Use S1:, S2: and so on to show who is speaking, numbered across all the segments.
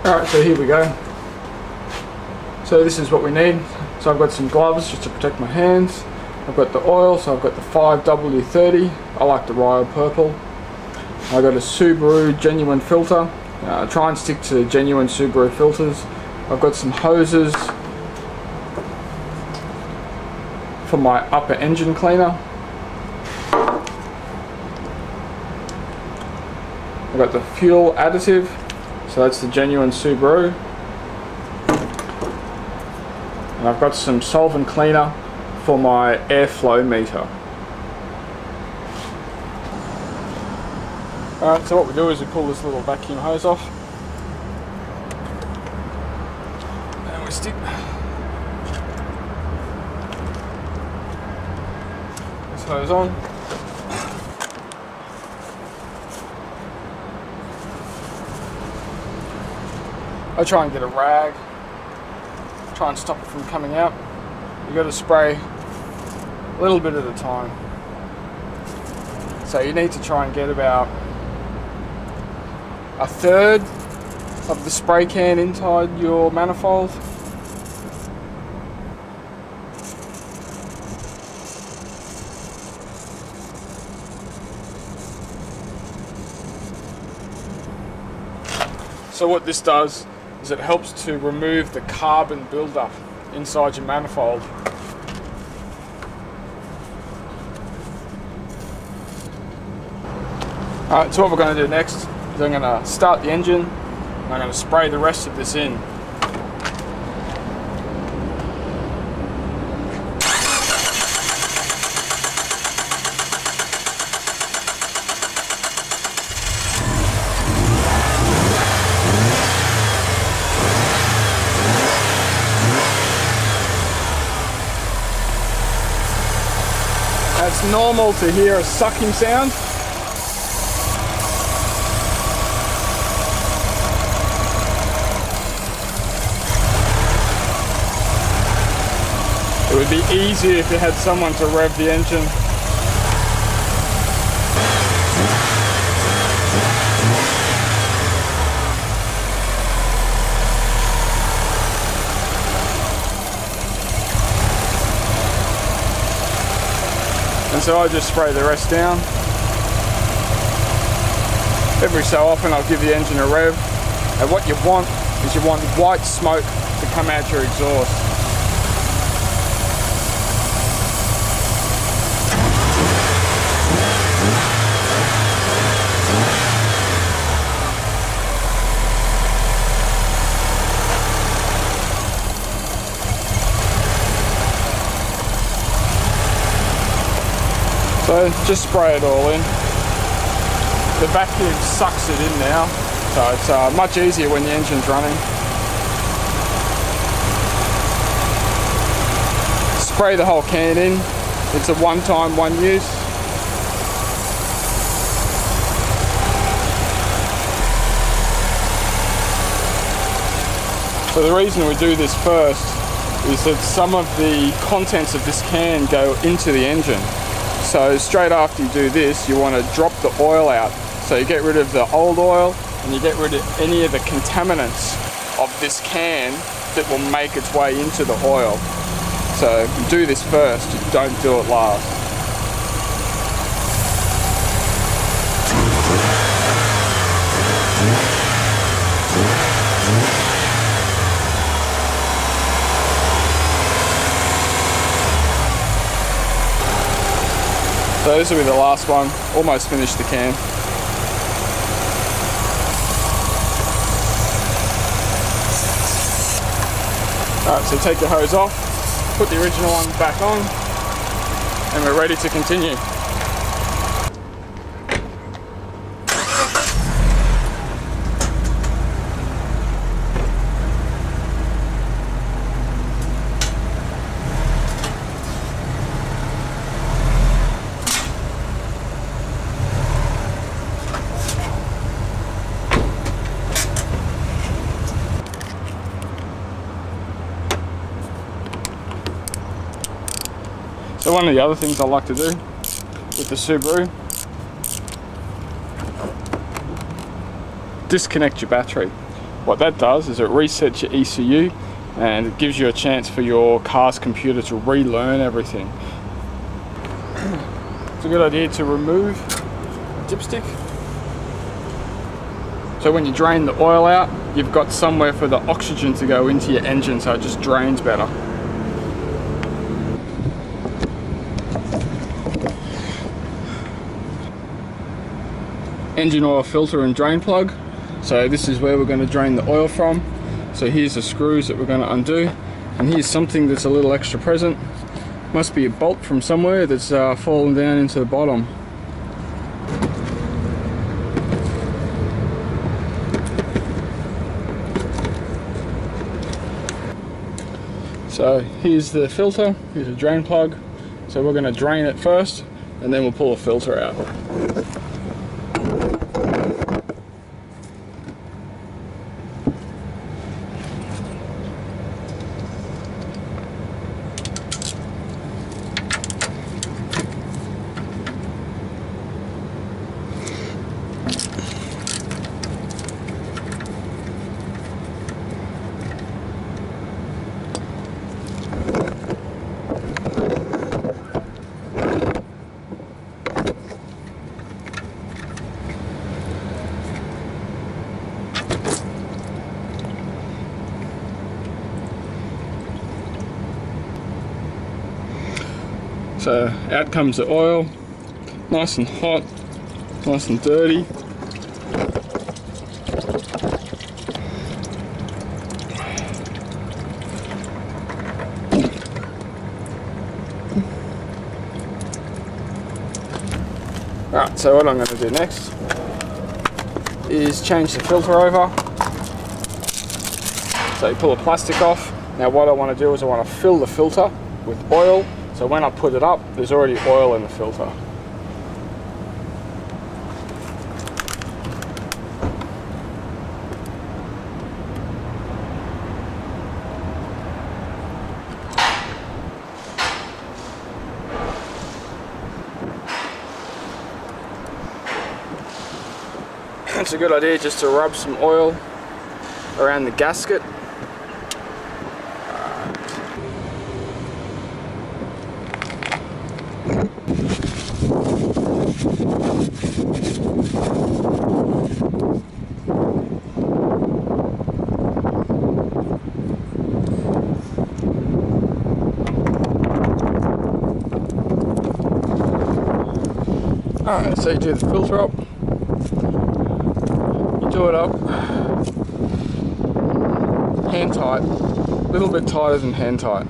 S1: Alright, so here we go. So this is what we need. So I've got some gloves just to protect my hands. I've got the oil, so I've got the 5W30. I like the royal purple. I've got a Subaru genuine filter. Try and stick to genuine Subaru filters. I've got some hoses for my upper engine cleaner. I've got the fuel additive, so that's the genuine Subaru. And I've got some solvent cleaner for my airflow meter. Alright, so what we do is we pull this little vacuum hose off. And we stick this hose on. I try and get a rag, try and stop it from coming out. You've got to spray a little bit at a time. So you need to try and get about a third of the spray can inside your manifold. So what this does is it helps to remove the carbon buildup inside your manifold. Alright, so what we're going to do next is I'm going to start the engine and I'm going to spray the rest of this in. It's normal to hear a sucking sound. It would be easier if you had someone to rev the engine. And so I just spray the rest down. Every so often I'll give the engine a rev. And what you want is you want white smoke to come out your exhaust. So just spray it all in. The vacuum sucks it in now, so it's much easier when the engine's running. Spray the whole can in. It's a one-time, one use. So the reason we do this first is that some of the contents of this can go into the engine. So straight after you do this, you want to drop the oil out. So you get rid of the old oil and you get rid of any of the contaminants of this can that will make its way into the oil. So you do this first, you don't do it last. So this will be the last one, almost finished the can. Alright, so take the hose off, put the original one back on, and we're ready to continue. So one of the other things I like to do with the Subaru, disconnect your battery. What that does is it resets your ECU and it gives you a chance for your car's computer to relearn everything. It's a good idea to remove the dipstick. So when you drain the oil out, you've got somewhere for the oxygen to go into your engine, so it just drains better. Engine oil filter and drain plug. So this is where we're going to drain the oil from. So here's the screws that we're going to undo, and here's something that's a little extra present. Must be a bolt from somewhere that's fallen down into the bottom. So here's the filter, here's a drain plug. So we're going to drain it first and then we'll pull the filter out. So out comes the oil, nice and hot, nice and dirty. Alright, so what I'm going to do next is change the filter over. So you pull the plastic off. Now what I want to do is I want to fill the filter with oil. So when I put it up, there's already oil in the filter. It's a good idea just to rub some oil around the gasket. Alright, so you do the filter up, you do it up, hand tight, a little bit tighter than hand tight.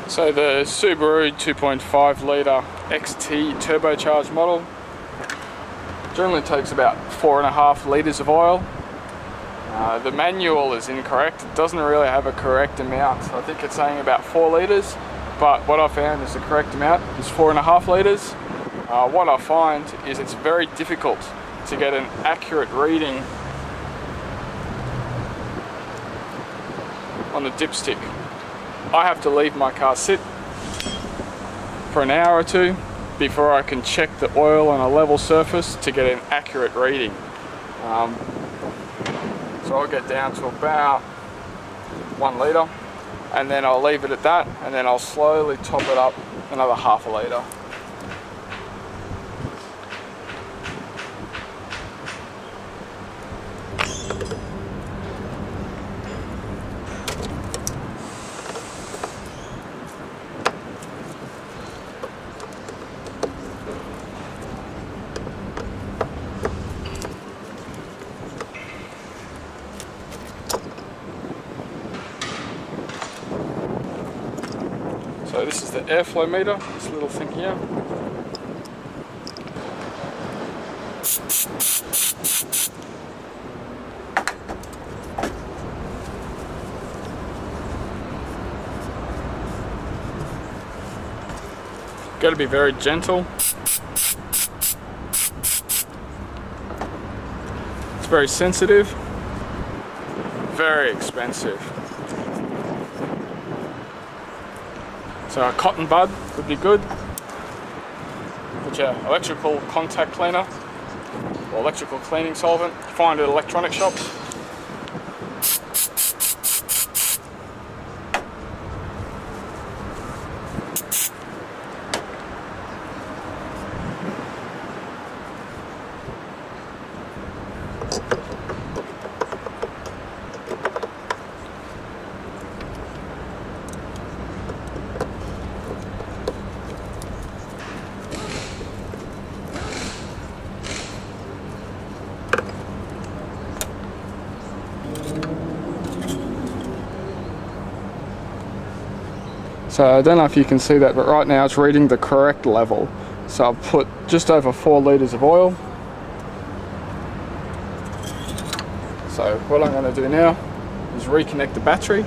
S1: So the Subaru 2.5 litre XT turbocharged model generally takes about 4.5 litres of oil. The manual is incorrect. It doesn't really have a correct amount. I think it's saying about 4 litres, but what I found is the correct amount is 4.5 litres. What I find is it's very difficult to get an accurate reading on the dipstick. I have to leave my car sit for an hour or two before I can check the oil on a level surface to get an accurate reading. So I'll get down to about 1 litre, and then I'll leave it at that, and then I'll slowly top it up another half a litre. So this is the airflow meter, this little thing here. Got to be very gentle. It's very sensitive, very expensive. So a cotton bud would be good. Put your electrical contact cleaner or electrical cleaning solvent. You find it at electronic shops. So I don't know if you can see that, but right now it's reading the correct level. So I've put just over 4 litres of oil. So what I'm going to do now is reconnect the battery,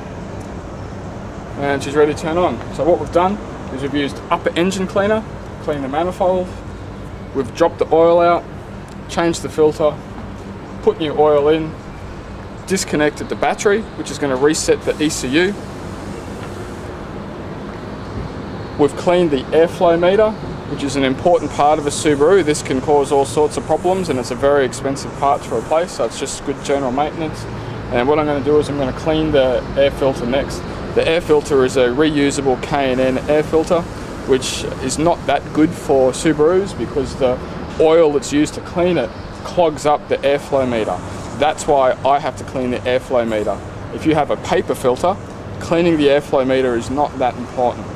S1: and she's ready to turn on. So what we've done is we've used upper engine cleaner, clean the manifold, we've dropped the oil out, changed the filter, put new oil in, disconnected the battery, which is going to reset the ECU. We've cleaned the airflow meter, which is an important part of a Subaru. This can cause all sorts of problems, and it's a very expensive part to replace, so it's just good general maintenance. And what I'm going to do is I'm going to clean the air filter next. The air filter is a reusable K&N air filter, which is not that good for Subarus because the oil that's used to clean it clogs up the airflow meter. That's why I have to clean the airflow meter. If you have a paper filter, cleaning the airflow meter is not that important.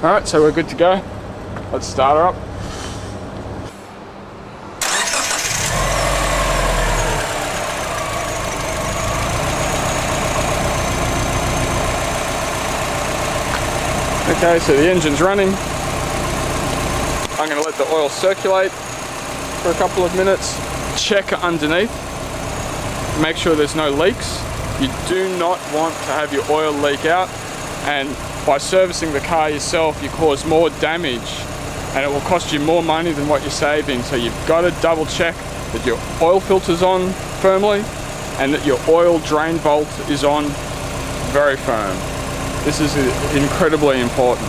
S1: Alright, so we're good to go. Let's start her up. Okay, so the engine's running. I'm going to let the oil circulate for a couple of minutes. Check underneath. Make sure there's no leaks. You do not want to have your oil leak out, and by servicing the car yourself you cause more damage and it will cost you more money than what you're saving. So you've got to double check that your oil filter's on firmly and that your oil drain bolt is on very firm. This is incredibly important.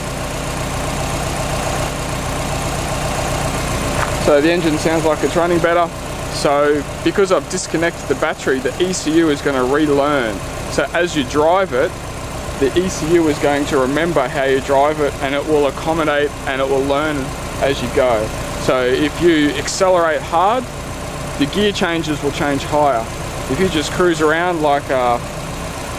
S1: So the engine sounds like it's running better. So because I've disconnected the battery, the ECU is going to relearn. So as you drive it, the ECU is going to remember how you drive it, and it will accommodate and it will learn as you go. So if you accelerate hard, the gear changes will change higher. If you just cruise around like a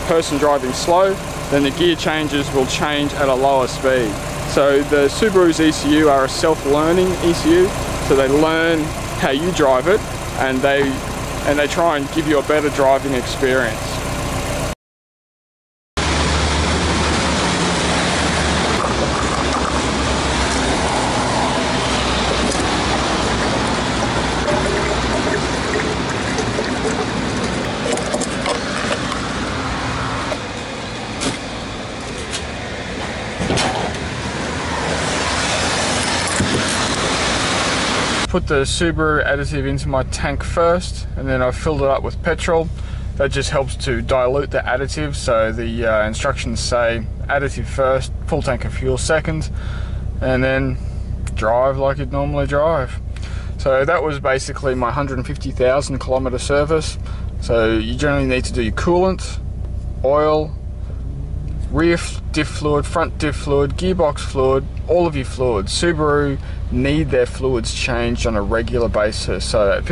S1: person driving slow, then the gear changes will change at a lower speed. So the Subaru's ECU are a self-learning ECU, so they learn how you drive it, and they try and give you a better driving experience. put the Subaru additive into my tank first, and then I filled it up with petrol. That just helps to dilute the additive, so the instructions say additive first, full tank of fuel second, and then drive like you'd normally drive. So that was basically my 150,000 kilometer service. So you generally need to do your coolant, oil, rear diff fluid, front diff fluid, gearbox fluid, all of your fluids. Subaru need their fluids changed on a regular basis. So at